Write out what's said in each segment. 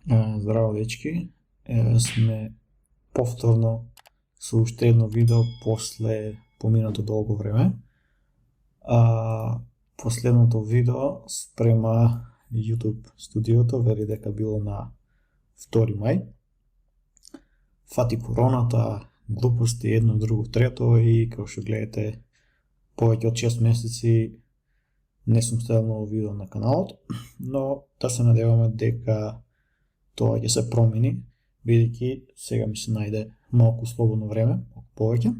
Здраво, дечки! Сме повторно со уште едно видео после поминато долго време. Последното видео спрема YouTube студиото, вели дека било на 2 мај. Фати короната, глупости, едно, друго, трето и како што гледате повеќе од 6 месеци не сум ставил ново видео на каналот, но да се надеваме дека тоа ќе се промени, бидејќи сега ми се најде малку слободно време, малку повеќе.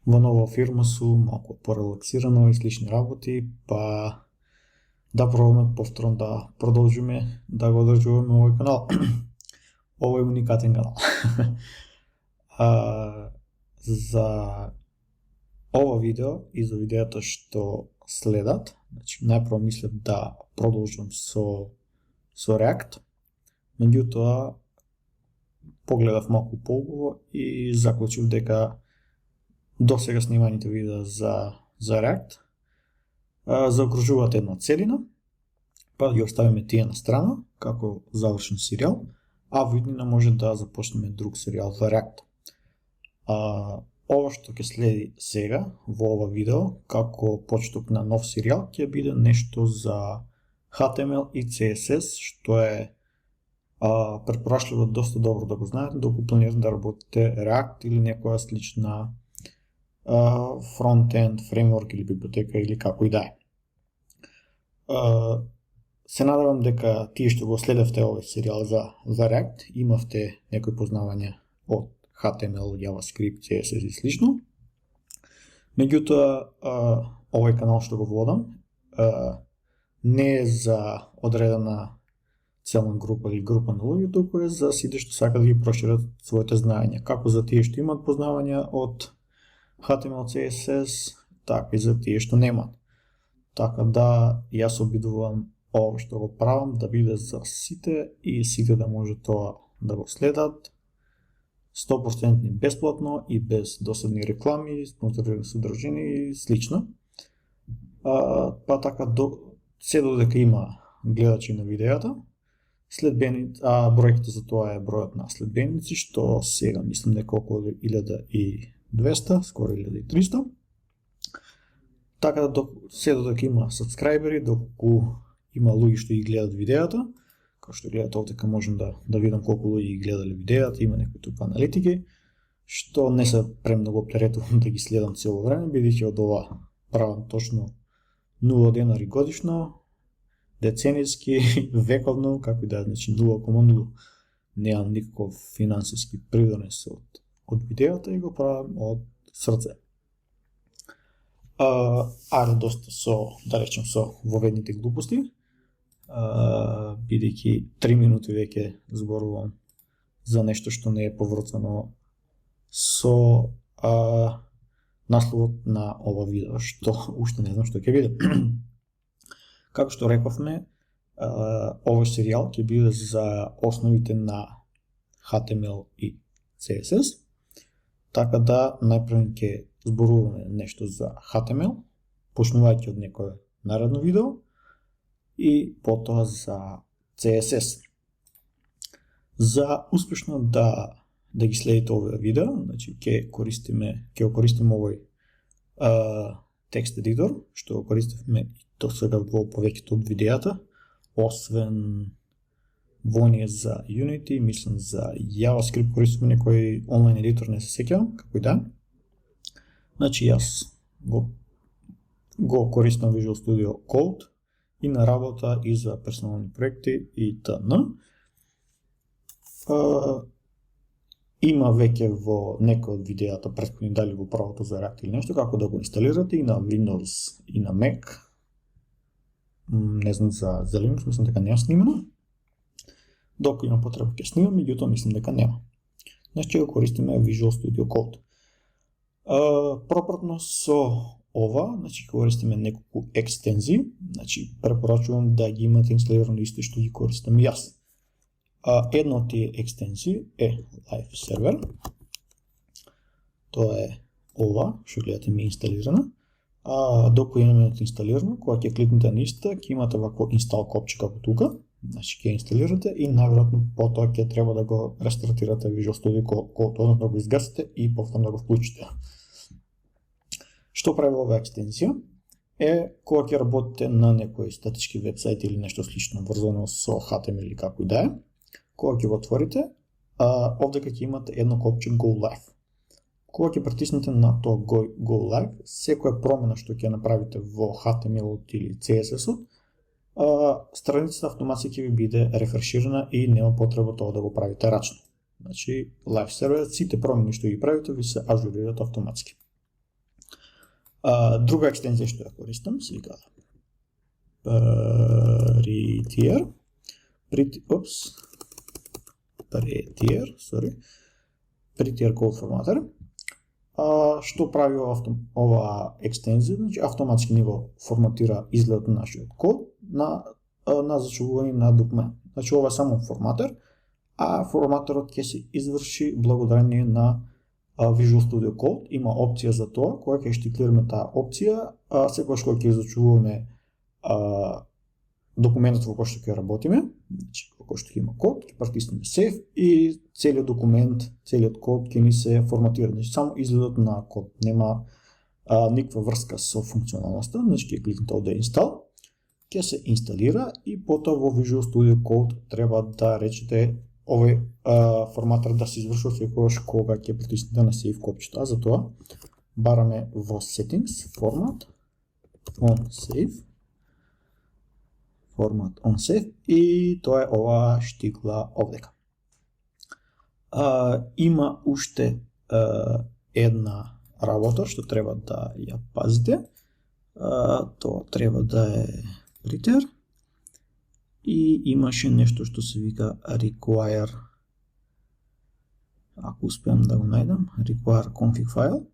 Во нова фирма сум малку порелаксирано и слични работи, па да пробаме повторно да продолжиме да го одржуваме овој канал. Овој е уникатен канал. За ова видео и за видеото што следат, значи најпрво мислев да продолжам со React, меѓутоа погледав малку поубаво и заклучив дека досега сниманите видеа за React заокружуваат една целина, па ги оставиме тие на страна како завршен серијал, а во иднина може да започнеме друг серијал за React. Ова што ќе следи сега во ова видео како почеток на нов серијал ќе биде нешто за HTML и CSS, што е препорачливо доста добро да го знаете доколку планирате да работите React или некоја слична фронтенд, фреймворк или библиотека или како и да е. Се надевам дека тие што го следевте овој серијал за React имавте некои познавања од HTML, JavaScript, CSS и слично. Меѓутоа, овој канал што го водам не е за одредена целна група или група на луѓе, туку е за сите што сакаат да ги прошират своите знаења, како за тие што имаат познавања од HTML, CSS, така и за тие што немаат. Така да јас обидувам ова што го правам да биде за сите и сите да може тоа да го следат 100% бесплатно и без досадни реклами, спонзорирани содржини и слично. Па така се додека има гледачи на видеото, бројката за тоа е бројот на следбеници, што сега мислам дека околу 1200, скоро 1300. Така да се додека има сабскрајбери, доколку има луѓе што ги гледат видеото, како што гледате овдека можам да видам колку луѓе ги гледале видеото, има некои тука аналитики, што не се премногу оптеретувам да ги следам цело време, бидејќи од ова правам точно 0 денари годишно, деценијски, вековно, како и да е, значи 0,0. Немам никаков финансиски придонес од видеото и го правам од срце. Ајде доста да речем со воведните глупости, бидејќи 3 минути веќе зборувам за нешто што не е поврзано со насловот на ова видео, што уште не знам што ќе биде. Како што рековме, овој серијал ќе биде за основите на HTML и CSS, така да најпрво ќе зборуваме нешто за HTML, почнувајќи од некое наредно видео, и потоа за CSS. За успешно да ги следите овие видео, значи ќе користиме овој текст едитор, што го користевме до сега во повеќето од видеата, освен во оние за Unity, мислам за JavaScript користиме некој онлайн едитор, не се сеќавам, како и да. Значи јас го користам Visual Studio Code и на работа и за персонални проекти и т.н. Има веќе во некој од видеата претходни дали во правото за React или нешто како да го инсталирате и на Windows и на Mac. Не знам за Linux, мислам дека нема снимано. Докато има потреба ќе снимам, меѓутоа мислам дека нема. Значи го користиме Visual Studio Code. Пропратно со ова, значи користиме неколку екстензии, значи препорачувам да ги имате инсталирано исто што ги користам јас. Една од тие екстензии е Live Server. Тоа е ова, што гледате ми инсталирана. Докато имаме инсталирано, кога ќе кликнете на иста, ќе имате вакво install копче како тука, Значи ќе инсталирате и најверојатно потоа ќе треба да го рестартирате Visual Studio Code, односно да го изгасите и повторно да го вклучите. Што прави оваа екстензија? Кога ќе работите на некој статички вебсайт или нешто слично врзано со HTML или како и да е, кога ќе го отворите, овдека ќе имате едно копче Go Live. Кога ќе притиснете на тоа Go Live, секоја промена што ќе направите во HTML или CSS-от, страницата автоматски ќе ви биде рефреширана и нема потреба тоа да го правите рачно. Значи, Live серверот, сите промени што ги правите, ви се ажурираат автоматски. Друга екстензија што ја користам, се вика Prettier Code Formatter. Што прави ова екстензија? Значи, автоматски ни го форматира изгледот на нашиот код на зачувување на документ. Значи, ова е само форматер, а форматерот ќе се изврши благодарение на Visual Studio Code. Има опција за тоа, кога ќе штиклираме таа опција, секогаш кога ќе зачуваме документот во кој што ќе работиме, значи во кој што има код, ќе притиснеме Save и целиот документ, целиот код ќе ни се форматира. Значи само изгледот на код, нема никаква врска со функционалноста. Значи ќе кликнете овде Install, ќе се инсталира и потоа во Visual Studio Code треба да речете овој форматер да се извршува секогаш кога ќе притиснете на Save копчето. А за тоа бараме во Settings, Format on Save и тоа е ова штикла овдека. Има уште една работа што треба да ја пазите. Тоа треба да е Prettier. И имаше нешто што се вика require, ако успеам да го најдам, require config file.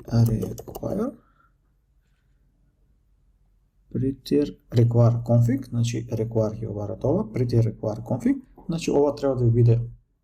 Require Prettier require config, значи require ќе обара тоа, Prettier require config, значи ова треба да ви биде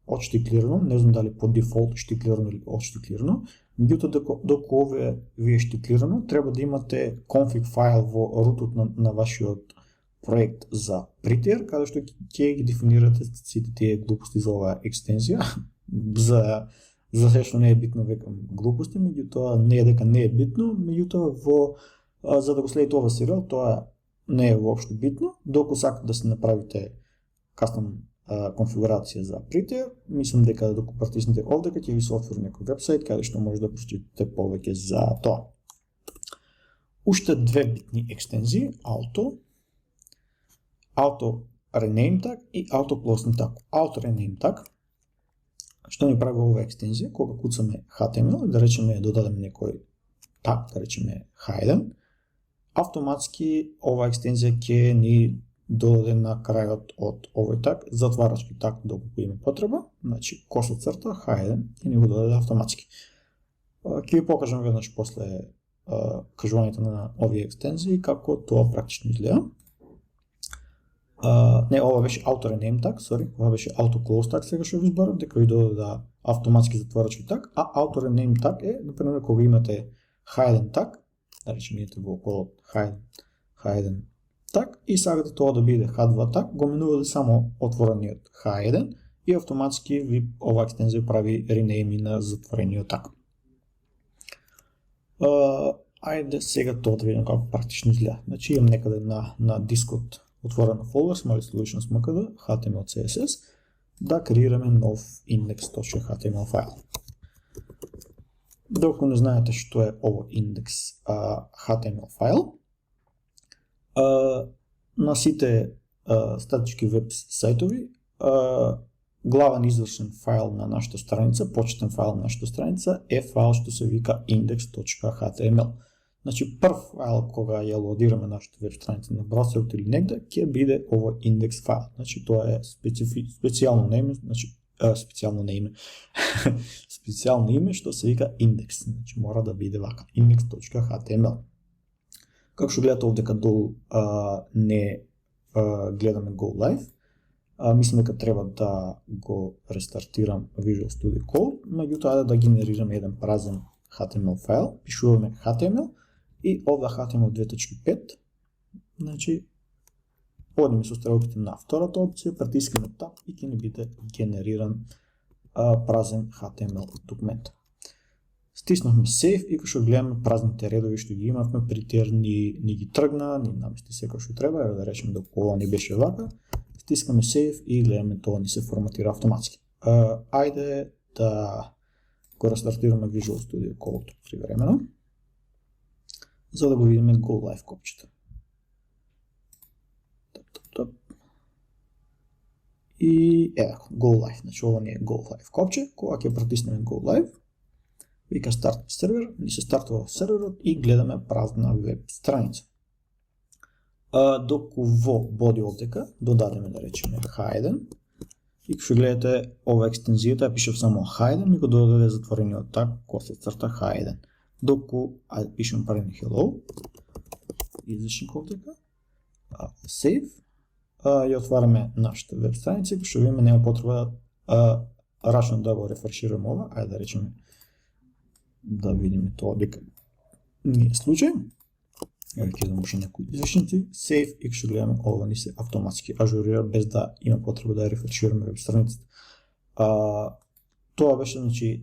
отштиклирано, не знам дали по дефолт штиклирано или отштиклирано. Меѓутоа, доколку овие ви е штиклирано, треба да имате config файл во рутот на вашиот проект за Prettier, каде што ќе ги дефинирате сите тие глупости за оваа екстензија. За се што не е битно векам глупости, меѓутоа не е дека не е битно, меѓутоа за да го следите ова серијал, тоа не е воопшто битно. Доколку сакате да се направите кастом конфигурација за Prettier, мислам дека доколку притиснете овдека ќе ви се отвори некој вебсайт каде што може да прочитате повеќе за тоа. Уште две битни екстензии, Auto Rename Tag и Auto Closing Tag. Auto Rename Tag, што ни прави ова екстензија, кога куцаме HTML, да речеме додадеме некој таг, да речеме hidden, автоматски ова екстензија ќе ни додаде на крајот од овој таг, затварачки таг доколку има потреба, значи коса црта, hidden и ни го додаде автоматски. Ќе ви покажам веднаш после кажувањето на овие екстензии како тоа практично изгледа. Не, ова беше Auto Rename Tag, ова беше Auto Close Tag, сега што ви изборам, дека ви додаде автоматски затварачки таг, а Auto Rename Tag е, например, кога имате hidden tag, да речем идете во около hidden tag и сакате тоа да биде H2 tag, го менувате само отворениот hidden и автоматски ви ова екстензија прави rename на затворениот tag. Ајде сега тоа да видим како практично изгледа. Значи имам некаде на дискот отворена фолдер, Smiley Solutions MKD, HTML, CSS, да креираме нов index.html файл. Доколку не знаете што е ово index.html файл, на сите статички веб сајтови главен извршен файл на нашата страница, почетен файл на нашата страница е файл што се вика index.html. Значи прв файл кога ја лодираме нашата веб страница на браузерот или негде ќе биде ово индекс файл. Значи тоа е специјално име, значи специјално име што се вика индекс. Значи мора да биде вака index.html. Како што гледате овдека долу не гледаме Go Live. Мислам дека треба да го рестартирам Visual Studio Code, меѓутоа да генерираме еден празен HTML файл, пишуваме HTML и овда HTML 2.5, значи одиме со стрелките на втората опција, притискаме Tab и ќе ни биде генериран празен HTML документ. Стиснахме Save и кога што гледаме празните редови што ги имавме, притер ни ги тргна, ни намести секој што треба, да речеме дека ова не беше вака, стискаме Save и гледаме тоа ни се форматира автоматски. Ајде да го рестартираме Visual Studio Code привремено, за да го видиме Go Live копчето. И Go Live, значи ова не е Go Live копче, кога ќе притиснеме Go Live, вика Start сервер, ни се стартува серверот и гледаме празна веб страница. Доку во body овдека додадеме, да речеме, H1, и кога гледате ова екстензијата, пишев само H1 и го додаде затворениот таг, кој се црта H1. Доку, пишем парен Hello, излишник овдека, Save, и отвараме нашата веб страница, кога што видиме нема потреба рачно да го рефрешираме ова, ајде да речеме да видиме тоа дека не е случај. Еве ќе дам уште некои излишници, Save и што гледаме ова ни се автоматски ажурира без да има потреба да рефрешираме веб страницата. Тоа беше, значи,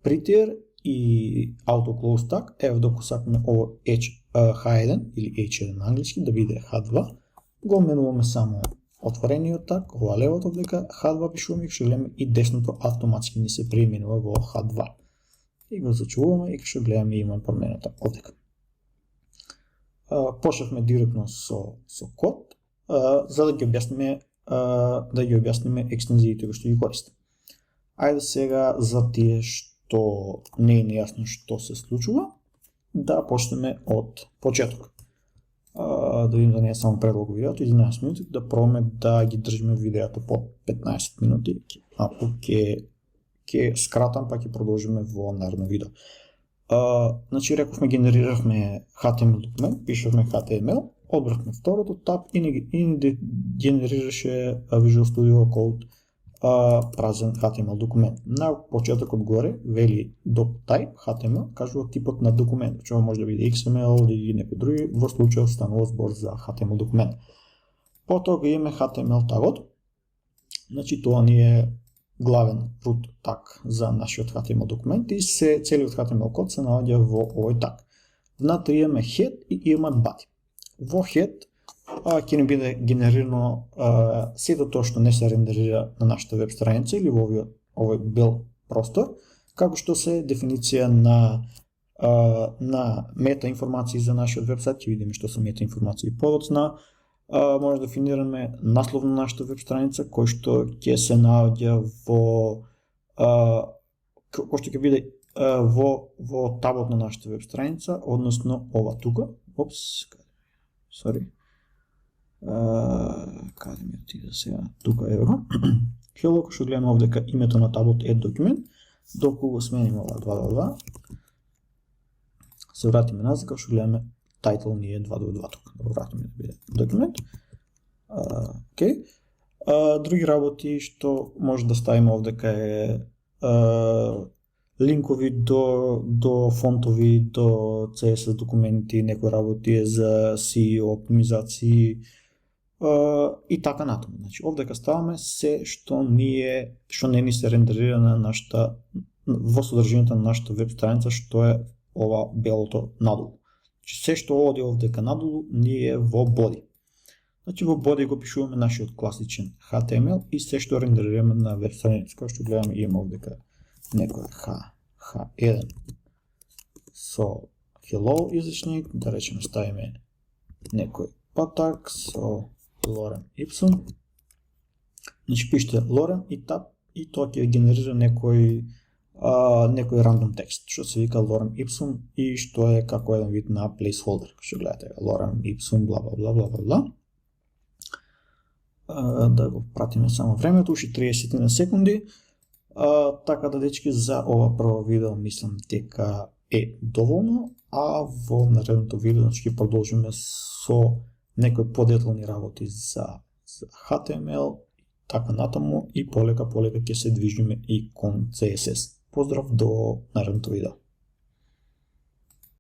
Prettier и Auto Close Tag. Еве доку сакаме ово H1 или H1 на англиски да биде H2, го менуваме само отворениот таг, ова левото овдека H2 пишуваме и што гледаме и десното автоматски ни се преименува во H2. И го зачуваме и што гледаме има промената овдека. Почнавме директно со код, за да ги објасниме екстензиите кои што ги користиме. Ајде сега за тие што не е нејасно што се случува, да почнеме од почеток. Да видим да не е само предолго видеото, 11 минути, да пробаме да ги држиме видеото по 15 минути, ако ќе скратам па ќе продолжиме во наредно видео. Значи рековме генерирахме HTML документ, пишавме HTML, одбрахме второто таб и ни генерираше Visual Studio Code празен HTML документ. На почетокот горе вели doc type HTML, кажува типот на документ, што може да биде XML или некој други, во случајот станува збор за HTML документ. Потоа го имаме HTML тагот, значи тоа ни е главен root таг за нашиот HTML документ и целиот HTML код се наоѓа во овој таг. Внатре имаме head и имаме body. Во head ќе ни биде генерирано сето тоа што не се рендерира на нашата веб страница или во овој бел простор, како што се дефиниција на мета информации за нашиот вебсайт, ќе видиме што се мета информации подоцна. Може да дефинираме наслов на нашата веб страница, кој што ќе се наоѓа кој што ќе биде во табот на нашата веб страница, односно ова тука. Каде ми отиде сега? Тука е го. Hello, кој што гледаме овдека името на табот е документ. Доку го смениме ова 222, се вратиме назад, кој што гледаме title ни е 222 тука. Вратиме да биде документ. Други работи што може да ставиме овдека е линкови до фонтови, до CSS документи, некои работи е за SEO оптимизации и така натаму. Значи овдека ставаме се што не ни се рендерира на нашата во содржината на нашата веб страница, што е ова белото надолу. Значи се што оди овдека надолу ни е во body. Значи во body го пишуваме нашиот класичен HTML и се што рендерираме на веб страница, како што гледаме има овдека некој H1 со hello излишник, да речеме ставиме некој патак со lorem ipsum. Значи пишете lorem и tab и тоа ќе генерира некој рандом текст, што се вика lorem ipsum и што е како еден вид на placeholder, што гледате lorem ipsum бла бла бла бла бла. Да го пратиме само времето, уште 30 на секунди. Така да, дечки, за ова прво видео мислам дека е доволно, а во наредното видео ќе продолжиме со некои подетални работи за HTML, така натаму и полека ќе се движиме и кон CSS. Поздрав до наредното видео.